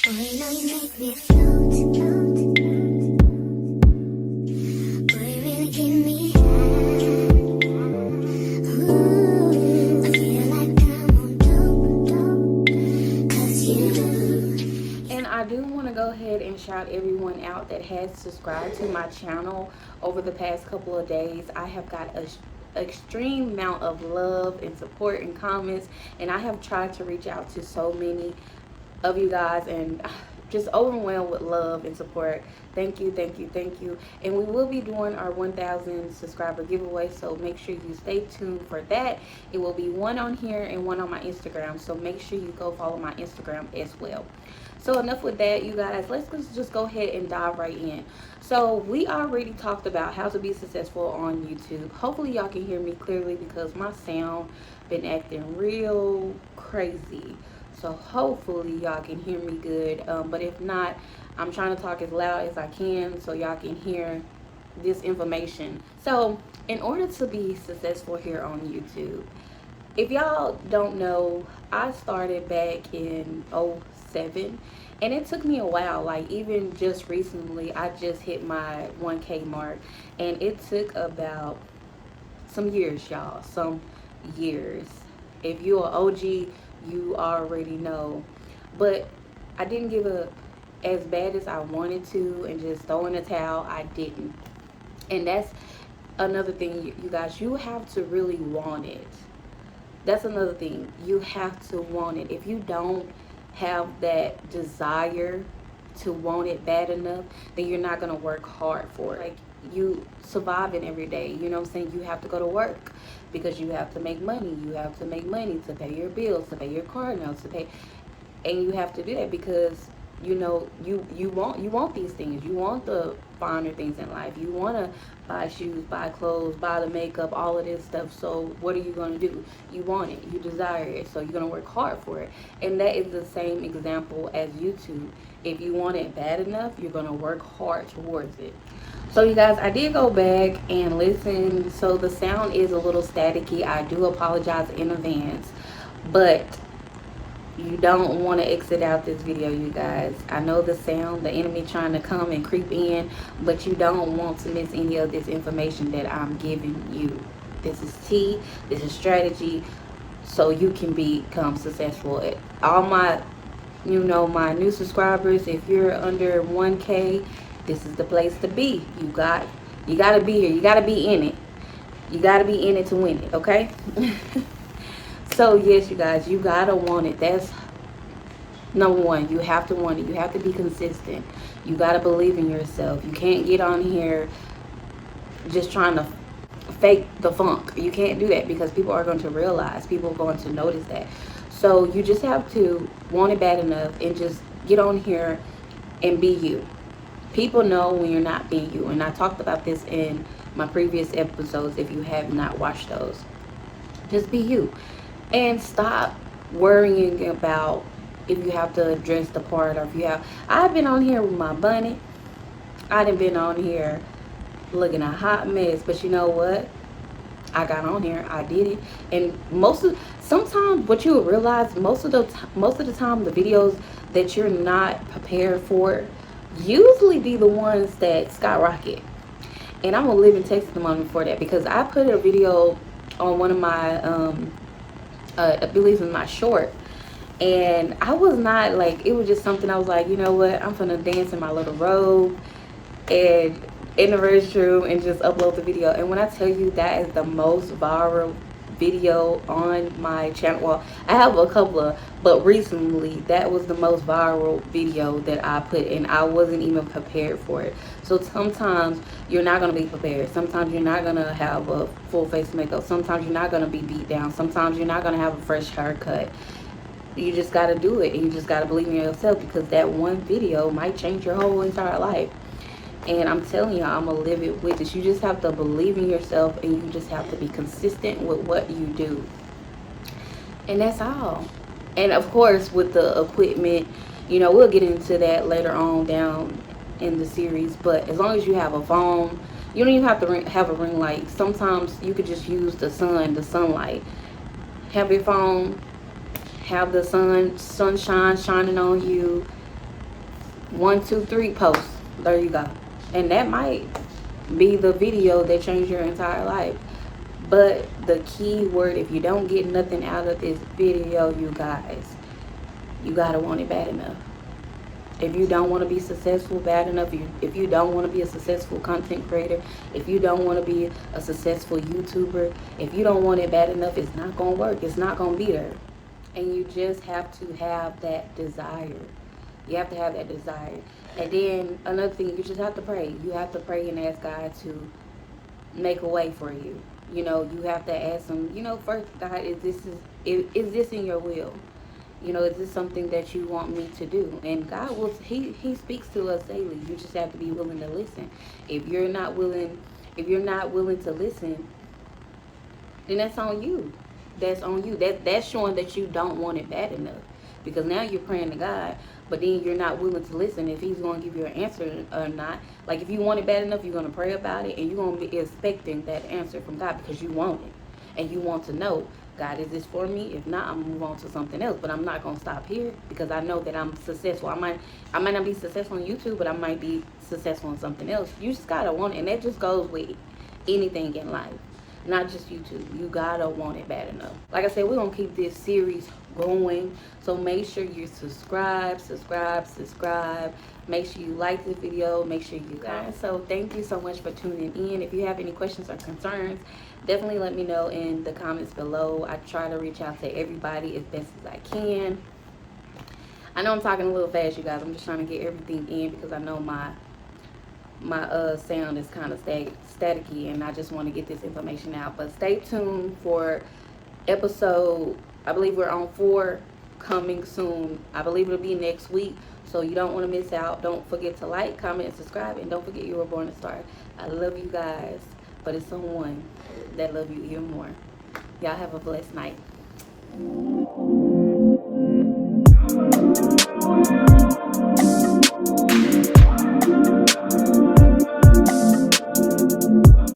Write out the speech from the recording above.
Boy, you know you make me float, float. Boy, you really give me high. Ooh, I feel like I'm on dope, 'cause you. And I do want to go ahead and shout everyone out that has subscribed to my channel over the past couple of days. I have got a extreme amount of love and support and comments, and I have tried to reach out to so many of you guys, and just overwhelmed with love and support. Thank you, thank you, thank you. And we will be doing our 1,000 subscriber giveaway, so make sure you stay tuned for that. It will be one on here and one on my Instagram, so make sure you go follow my Instagram as well. So enough with that, you guys. Let's just go ahead and dive right in. So we already talked about how to be successful on YouTube. Hopefully y'all can hear me clearly because my sound been acting real crazy. So hopefully y'all can hear me good. But if not, I'm trying to talk as loud as I can so y'all can hear this information. So in order to be successful here on YouTube, if y'all don't know, I started back in 07, and it took me a while. Like, even just recently, I just hit my 1K mark, and it took about some years, y'all. Some years. If you're an OG, you already know. But I didn't give up as bad as I wanted to and just throw in the towel. I didn't. And that's another thing, you guys. You have to really want it. That's another thing. You have to want it. If you don't have that desire to want it bad enough, then you're not going to work hard for it. Like, you surviving every day, you know what I'm saying? You have to go to work because you have to make money. You have to make money to pay your bills, to pay your car notes, to pay, and you have to do that because you know you want these things. You want the finer things in life. You want to buy shoes, buy clothes, buy the makeup, all of this stuff. So what are you going to do? You want it, you desire it, so you're going to work hard for it. And that is the same example as YouTube. If you want it bad enough, you're going to work hard towards it. So you guys, I did go back and listen, so the sound is a little staticky. I do apologize in advance, but you don't want to exit out this video, you guys. I know the sound, the enemy trying to come and creep in, but you don't want to miss any of this information that I'm giving you. This is tea, this is strategy, so you can become successful. All my, you know, my new subscribers, if you're under 1K, this is the place to be. You got to be here. You got to be in it. You got to be in it to win it, okay? So yes, you guys, you got to want it. That's number one. You have to want it. You have to be consistent. You got to believe in yourself. You can't get on here just trying to fake the funk. You can't do that because people are going to realize, people are going to notice that. So you just have to want it bad enough and just get on here and be you. People know when you're not being you, and I talked about this in my previous episodes if you have not watched those. Just be you and stop worrying about if you have to dress the part, or if you have. I've been on here with my bunny. I done been on here looking a hot mess, but you know what? I got on here, I did it, and sometimes what you will realize, most of the time the videos that you're not prepared for usually be the ones that skyrocket. And I'm gonna live in testimony for that, because I put a video on one of my I believe in my short, and I was not like, it was just something I was like, you know what, I'm gonna dance in my little robe and in the restroom and just upload the video. And when I tell you, that is the most viral video on my channel. Well, I have a couple of, but recently that was the most viral video that I put, and I wasn't even prepared for it. So sometimes you're not going to be prepared. Sometimes you're not going to have a full face makeup. Sometimes you're not going to be beat down. Sometimes you're not going to have a fresh haircut. You just got to do it, and you just got to believe in yourself, because that one video might change your whole entire life. And I'm telling you, I'm going to live it with this. You just have to believe in yourself, and you just have to be consistent with what you do. And that's all. And of course, with the equipment, you know, we'll get into that later on down in the series. But as long as you have a phone, you don't even have to have a ring light. Sometimes you could just use the sunlight. Have your phone, have the sunshine shining on you, 1, 2, 3 posts. There you go. And that might be the video that changed your entire life. But the key word, if you don't get nothing out of this video, you guys, you gotta want it bad enough. If you don't want to be successful bad enough, if you don't want to be a successful content creator, if you don't want to be a successful YouTuber, if you don't want it bad enough, it's not going to work. It's not going to be there. And you just have to have that desire. You have to have that desire. And then another thing, you just have to pray. You have to pray and ask God to make a way for you. You know, you have to ask him, you know, first, God, is this in your will? You know, is this something that you want me to do? And God will, he speaks to us daily. You just have to be willing to listen. If you're not willing to listen, then that's on you. That's on you. That's showing that you don't want it bad enough. Because now you're praying to God, but then you're not willing to listen if he's going to give you an answer or not. Like, if you want it bad enough, you're going to pray about it, and you're going to be expecting that answer from God because you want it. And you want to know, God, is this for me? If not, I'm gonna move on to something else. But I'm not gonna stop here because I know that I'm successful. I might not be successful on YouTube, but I might be successful on something else. You just gotta want it, and that just goes with anything in life, not just YouTube. You gotta want it bad enough. Like I said, we're gonna keep this series going, so make sure you subscribe. Make sure you like this video. Make sure you guys. So thank you so much for tuning in. If you have any questions or concerns, definitely let me know in the comments below. I try to reach out to everybody as best as I can. I know I'm talking a little fast, you guys. I'm just trying to get everything in because I know my sound is kind of staticky, and I just want to get this information out. But stay tuned for episode, I believe we're on 4, coming soon. I believe it'll be next week, so you don't want to miss out. Don't forget to like, comment, and subscribe, and don't forget you were born a star. I love you guys, but it's someone that love you even more. Y'all have a blessed night.